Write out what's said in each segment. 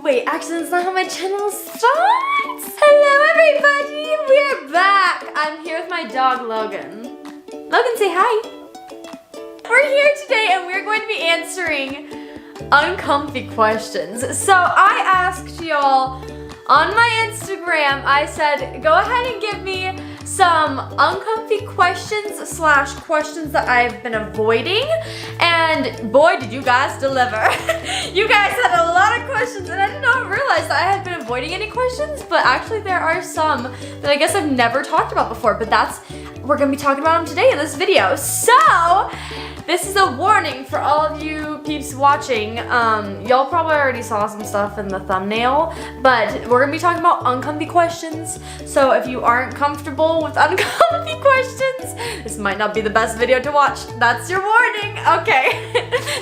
Wait, actually that's not how my channel starts. Hello everybody, we're back. I'm here with my dog Logan. Logan, say hi. We're here today and we're going to be answering uncomfy questions. So I asked y'all on my Instagram, I said, go ahead and give me some uncomfy questions slash questions that I've been avoiding. And boy, did you guys deliver. You guys had a lot of questions and I did not realize that I had been avoiding any questions, but actually there are some that I guess I've never talked about before, but we're gonna be talking about them today in this video. So, this is a warning for all of you peeps watching. Y'all probably already saw some stuff in the thumbnail, but we're gonna be talking about uncomfy questions. So if you aren't comfortable with uncomfy questions, this might not be the best video to watch. That's your warning, okay.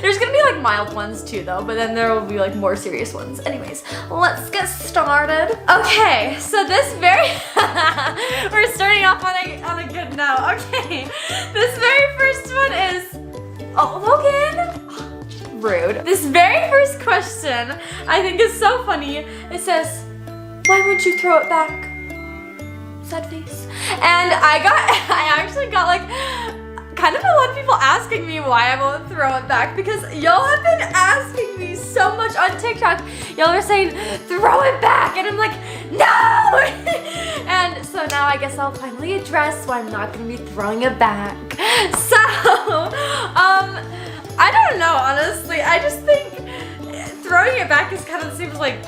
There's gonna be like mild ones too though, but then there will be like more serious ones. Anyways, let's get started. Okay, so this we're starting off on a good note. Okay, this very first one is, oh, Logan! Rude. This very first question I think is so funny. It says, why wouldn't you throw it back? Sad face. And I actually got like kind of a lot of people asking me why I won't throw it back, because y'all have been asking me so much on TikTok. Y'all are saying, throw it back, and I'm like, no! And so now I guess I'll finally address why I'm not gonna be throwing it back. So, I don't know, honestly. I just think throwing it back is kind of seems like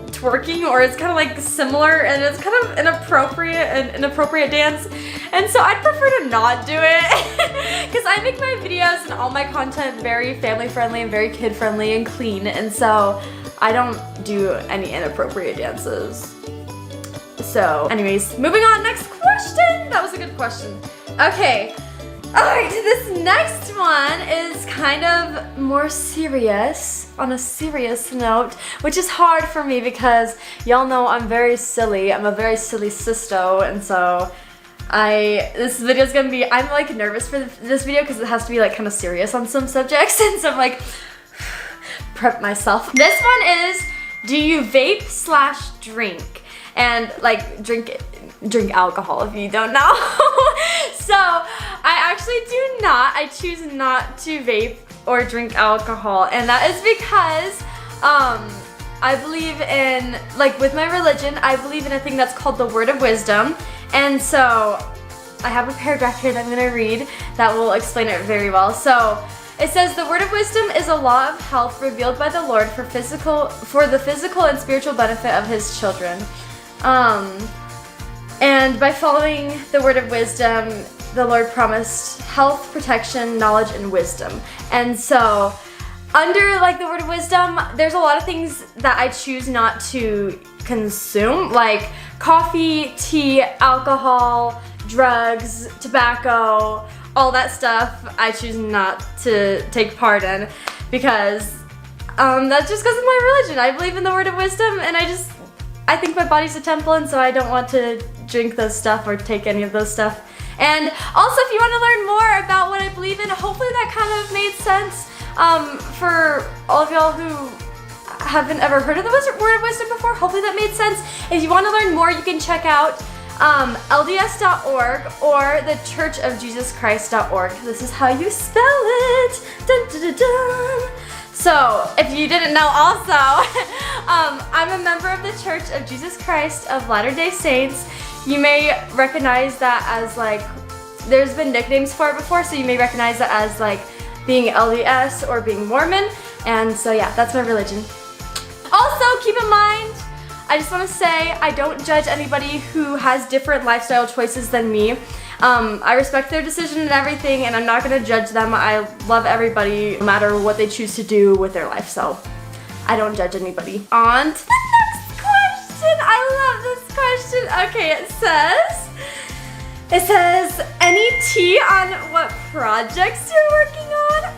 twerking, or it's kind of like similar, and it's kind of an inappropriate dance. And so I'd prefer to not do it because I make my videos and all my content very family friendly and very kid friendly and clean, and so I don't do any inappropriate dances. So anyways, moving on, next question. That was a good question. Okay. Alright, this next one is kind of more serious, on a serious note, which is hard for me because y'all know I'm very silly. I'm a very silly sisto, and so this video is gonna be, I'm like nervous for this video because it has to be like kind of serious on some subjects, and so I'm like, prep myself. This one is, do you vape slash drink? And like drink alcohol if you don't know. So I actually do not. I choose not to vape or drink alcohol, and that is because I believe in, like with my religion, I believe in a thing that's called the word of wisdom. And so I have a paragraph here that I'm gonna read that will explain it very well. So it says, the word of wisdom is a law of health revealed by the Lord for the physical and spiritual benefit of his children. And by following the word of wisdom, the Lord promised health, protection, knowledge, and wisdom. And so under like the word of wisdom, there's a lot of things that I choose not to consume, like coffee, tea, alcohol, drugs, tobacco, all that stuff I choose not to take part in, because that's just because of my religion. I believe in the word of wisdom, and I think my body's a temple, and so I don't want to drink those stuff or take any of those stuff. And also, if you want to learn more about what I believe in, hopefully that kind of made sense for all of y'all who haven't ever heard of the word of wisdom before. Hopefully that made sense. If you want to learn more, you can check out LDS.org or the churchofjesuschrist.org. This is how you spell it. Dun, dun, dun, dun. So, if you didn't know also, I'm a member of the Church of Jesus Christ of Latter-day Saints. You may recognize that as like, there's been nicknames for it before, so you may recognize that as like being LDS or being Mormon. And so yeah, that's my religion. Also, keep in mind, I just want to say I don't judge anybody who has different lifestyle choices than me. I respect their decision and everything, and I'm not going to judge them. I love everybody no matter what they choose to do with their life, so I don't judge anybody. On to the next question. I love this question. Okay, it says, any tea on what projects you're working on?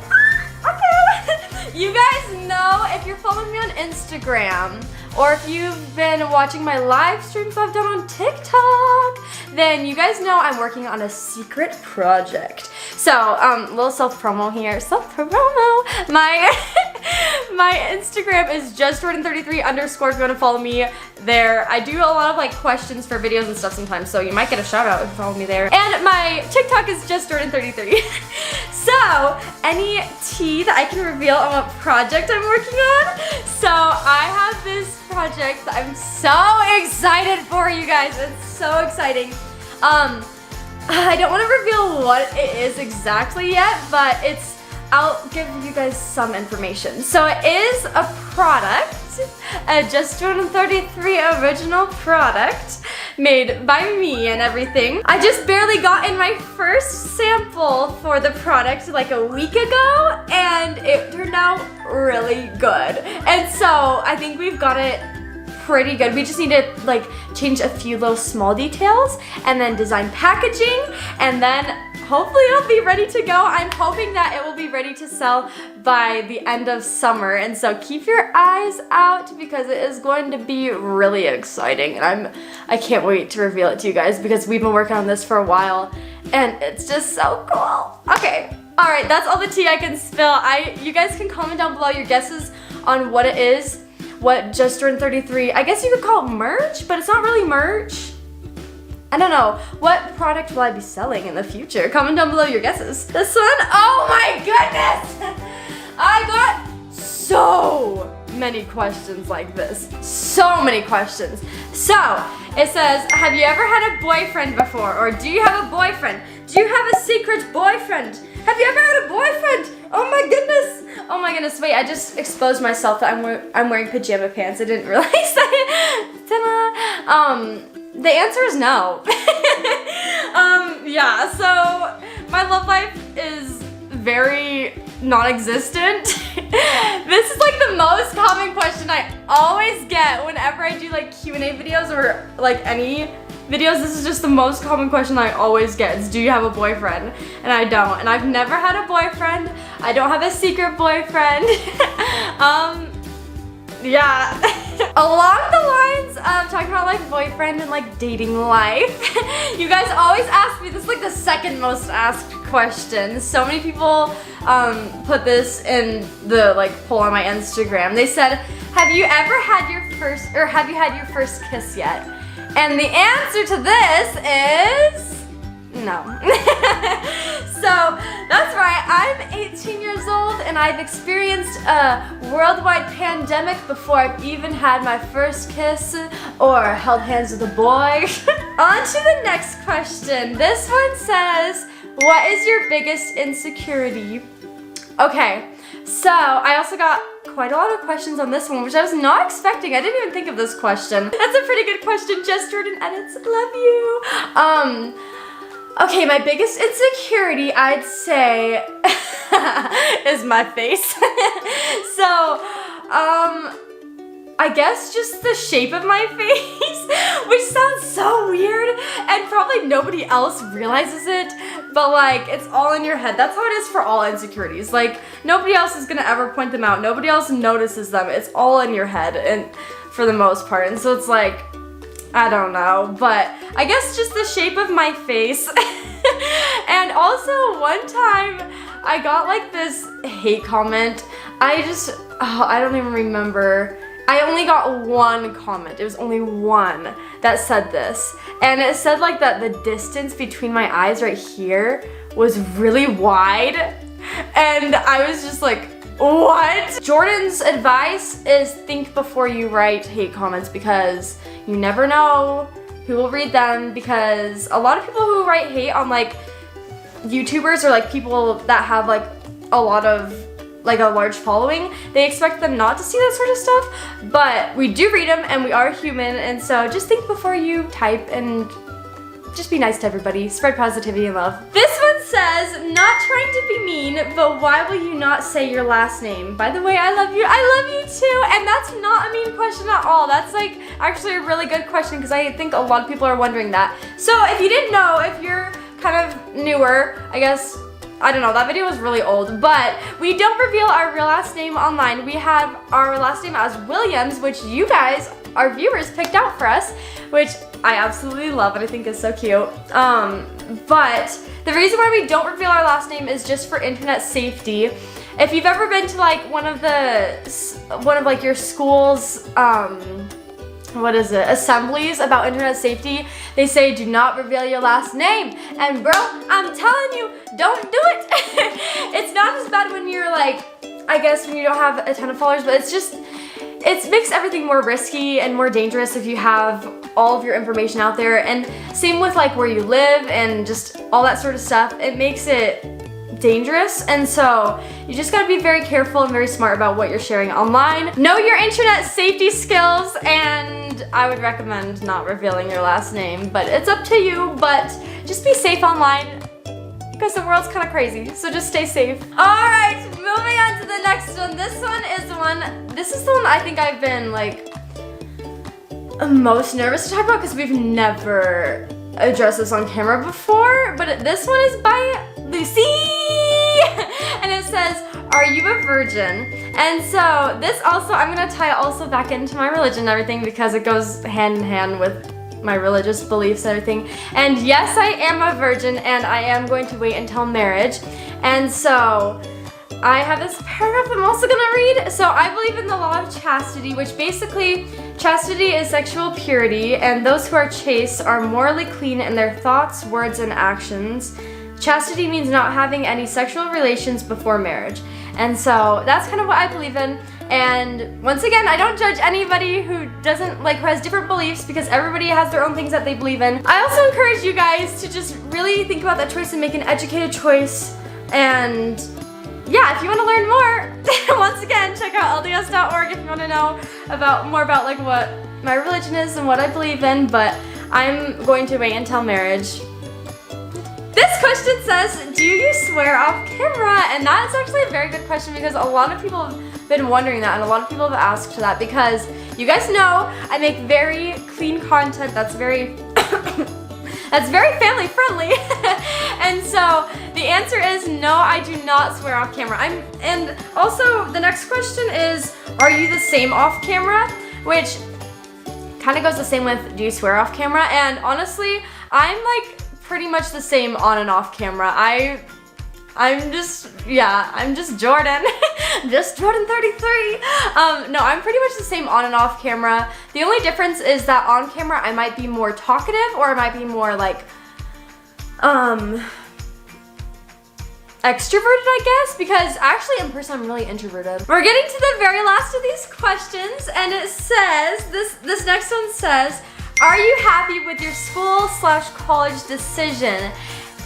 Okay. You guys know, if you're following me on Instagram, or if you've been watching my live streams I've done on TikTok, then you guys know I'm working on a secret project. So, little self-promo here. Self-promo. My My Instagram is justjordan33_ if you want to follow me there. I do a lot of like questions for videos and stuff sometimes, so you might get a shout out if you follow me there. And my TikTok is justjordan33. So, any tea that I can reveal on what project I'm working on? So, I have this project that I'm so excited for, you guys. It's so exciting. I don't want to reveal what it is exactly yet, but I'll give you guys some information. So it is a product, a Just Jordan 33 original product made by me and everything. I just barely got in my first sample for the product like a week ago, and it turned out really good. And so I think we've got it pretty good. We just need to like change a few little small details and then design packaging, and then hopefully it'll be ready to go. I'm hoping that it will be ready to sell by the end of summer, and so keep your eyes out because it is going to be really exciting, and I can't wait to reveal it to you guys because we've been working on this for a while and it's just so cool. Okay, all right, that's all the tea I can spill. You guys can comment down below your guesses on what it is, what Just Jordan 33, I guess you could call it merch, but it's not really merch. I don't know. What product will I be selling in the future? Comment down below your guesses. This one, oh my goodness! I got so many questions like this. So many questions. So, it says, have you ever had a boyfriend before? Or do you have a boyfriend? Do you have a secret boyfriend? Have you ever had a boyfriend? Oh my goodness! Oh my goodness, wait, I just exposed myself that I'm wearing pajama pants. I didn't realize that. Ta-da! The answer is no. Yeah, so my love life is very non-existent. This is like the most common question I always get whenever I do like Q&A videos or like any videos. This is just the most common question I always get is, do you have a boyfriend? And I don't. And I've never had a boyfriend. I don't have a secret boyfriend. Yeah. Along the lines of talking about like boyfriend and like dating life, you guys always ask me, this is like the second most asked question. So many people put this in the like poll on my Instagram. They said, have you ever had your first, or have you had your first kiss yet? And the answer to this is no. So that's right, I'm 18 years old and I've experienced a worldwide pandemic before I've even had my first kiss or held hands with a boy. On to the next question. This one says, what is your biggest insecurity? Okay, so I also got quite a lot of questions on this one, which I was not expecting. I didn't even think of this question. That's a pretty good question. Just Jordan Edits, love you. Okay, my biggest insecurity, I'd say, is my face. So, I guess just the shape of my face, which sounds so weird, and probably nobody else realizes it, but like, it's all in your head. That's how it is for all insecurities. Like, nobody else is gonna ever point them out. Nobody else notices them. It's all in your head, and for the most part, and so it's like, I don't know, but I guess just the shape of my face. And also one time I got like this hate comment. I don't even remember. I only got one comment. It was only one that said this. And it said like that the distance between my eyes right here was really wide. And I was just like, what? Jordan's advice is think before you write hate comments because you never know who will read them, because a lot of people who write hate on like YouTubers or like people that have like a lot of like a large following, they expect them not to see that sort of stuff, but we do read them and we are human, and so just think before you type and just be nice to everybody. Spread positivity and love. This one says, not trying to be mean, but why will you not say your last name? By the way, I love you. I love you too. And that's not a mean question at all. That's like actually a really good question because I think a lot of people are wondering that. So if you didn't know, if you're kind of newer, I guess, I don't know, that video was really old, but we don't reveal our real last name online. We have our last name as Williams, which you guys, our viewers, picked out for us, which I absolutely love and I think is so cute. But the reason why we don't reveal our last name is just for internet safety. if you've ever been to like one of like your school's assemblies about internet safety, they say do not reveal your last name. And bro, I'm telling you, don't do it. It's not as bad when you're like, I guess when you don't have a ton of followers, but it makes everything more risky and more dangerous if you have all of your information out there. And same with like where you live and just all that sort of stuff. It makes it dangerous, and so you just gotta be very careful and very smart about what you're sharing online. Know your internet safety skills, and I would recommend not revealing your last name, but it's up to you. But just be safe online because the world's kind of crazy, so just stay safe. Alright, moving on to the next one. This is the one I think I've been like most nervous to talk about because we've never addressed this on camera before, but this one is by Lucy, and it says, are you a virgin? And so this also, I'm gonna tie it also back into my religion and everything because it goes hand in hand with my religious beliefs and everything. And yes, I am a virgin, and I am going to wait until marriage. And so I have this paragraph I'm also gonna read. So I believe in the law of chastity, which basically, chastity is sexual purity, and those who are chaste are morally clean in their thoughts, words, and actions. Chastity means not having any sexual relations before marriage. And so that's kind of what I believe in. And once again, I don't judge anybody who doesn't like, who has different beliefs, because everybody has their own things that they believe in. I also encourage you guys to just really think about that choice and make an educated choice. And yeah, if you want to learn more, once again, check out lds.org if you want to know more about like what my religion is and what I believe in. But I'm going to wait until marriage. This question says, do you swear off camera? And that's actually a very good question because a lot of people have been wondering that, and a lot of people have asked that, because you guys know I make very clean content that's very that's very family friendly. And so the answer is no, I do not swear off camera. And also the next question is, are you the same off camera? Which kind of goes the same with, do you swear off camera? And honestly, I'm like pretty much the same on and off camera. I'm just Jordan. Just Jordan 33. No, I'm pretty much the same on and off camera. The only difference is that on camera I might be more talkative, or I might be more like extroverted, I guess, because actually in person I'm really introverted. We're getting to the very last of these questions, and it says, this next one says, are you happy with your school/college decision?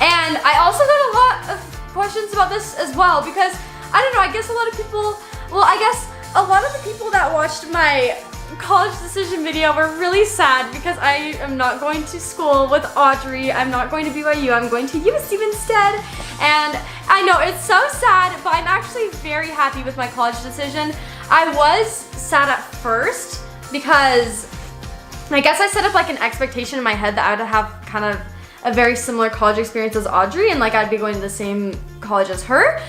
And I also got a lot of questions about this as well, because I don't know, I guess a lot of people, a lot of the people that watched my college decision video were really sad because I am not going to school with Audrey. I'm not going to BYU, I'm going to USC instead. And I know it's so sad, but I'm actually very happy with my college decision. I was sad at first because I guess I set up like an expectation in my head that I would have kind of a very similar college experience as Audrey, and like I'd be going to the same college as her.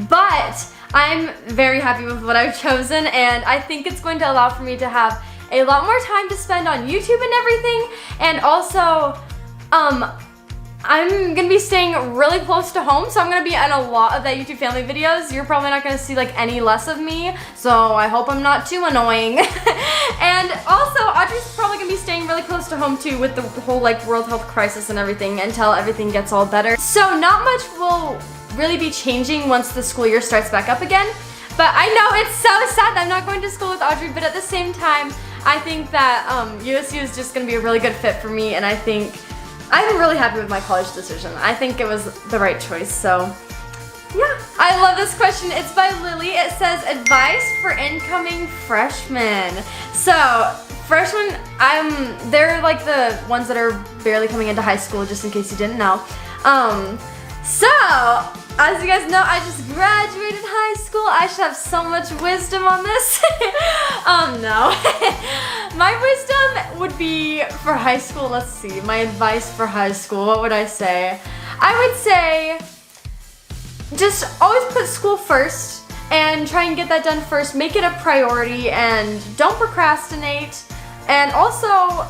But I'm very happy with what I've chosen, and I think it's going to allow for me to have a lot more time to spend on YouTube and everything. And also, I'm gonna be staying really close to home, so I'm gonna be in a lot of that YouTube family videos. You're probably not gonna see like any less of me, so I hope I'm not too annoying. And also, Audrey's probably gonna be staying really close to home too, with the whole like world health crisis and everything, until everything gets all better. So not much will really be changing once the school year starts back up again. But I know it's so sad that I'm not going to school with Audrey, but at the same time, I think that USU is just gonna be a really good fit for me, and I'm really happy with my college decision. I think it was the right choice, so yeah. I love this question. It's by Lily. It says, advice for incoming freshmen. So freshmen, they're like the ones that are barely coming into high school, just in case you didn't know. So as you guys know, I just graduated high school. I should have so much wisdom on this. No. My wisdom would be for high school, let's see, my advice for high school, what would I say? I would say, just always put school first and try and get that done first. Make it a priority and don't procrastinate. And also,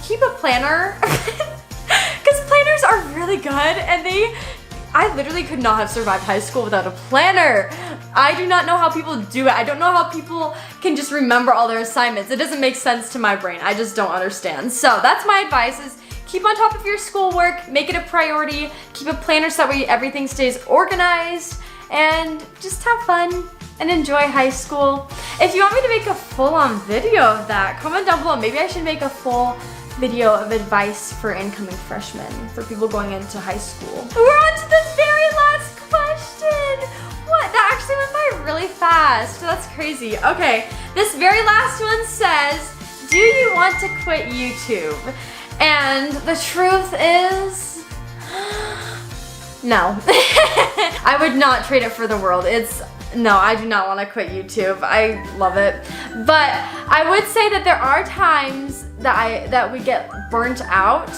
keep a planner, because planners are really good, and I literally could not have survived high school without a planner. I do not know how people do it. I don't know how people can just remember all their assignments. It doesn't make sense to my brain. I just don't understand. So that's my advice is keep on top of your schoolwork, make it a priority, keep a planner so that way everything stays organized, and just have fun and enjoy high school. If you want me to make a full-on video of that, comment down below. Maybe I should make a full video of advice for incoming freshmen, for people going into high school. We're on to this very last question. What? That actually went by really fast. That's crazy. Okay, this very last one says, do you want to quit YouTube? And the truth is, no. I would not trade it for the world. No, I do not want to quit YouTube. I love it. But I would say that there are times that we get burnt out.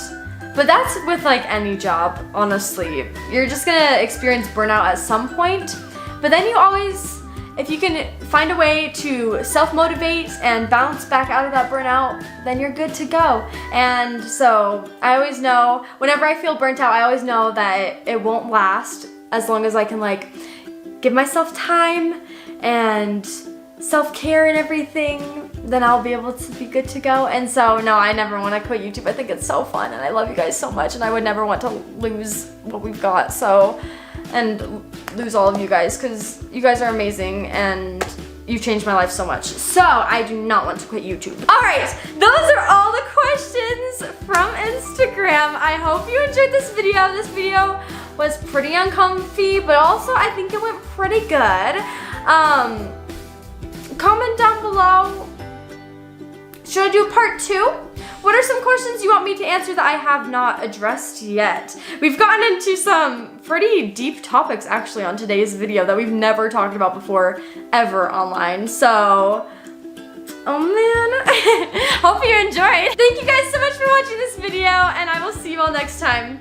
But that's with like any job, honestly. You're just gonna experience burnout at some point. But then you always, if you can find a way to self-motivate and bounce back out of that burnout, then you're good to go. And so I always know, whenever I feel burnt out, I always know that it won't last as long as I can like give myself time and self-care and everything, then I'll be able to be good to go. And so no, I never want to quit YouTube. I think it's so fun and I love you guys so much and I would never want to lose what we've got. So, and lose all of you guys because you guys are amazing and you changed my life so much. So I do not want to quit YouTube. All right, those are all the questions from Instagram. I hope you enjoyed this video. This video was pretty uncomfy, but also I think it went pretty good. Comment down below, should I do part 2? What are some questions you want me to answer that I have not addressed yet? We've gotten into some pretty deep topics actually on today's video that we've never talked about before ever online. So, oh man, hope you enjoyed. Thank you guys so much for watching this video and I will see you all next time.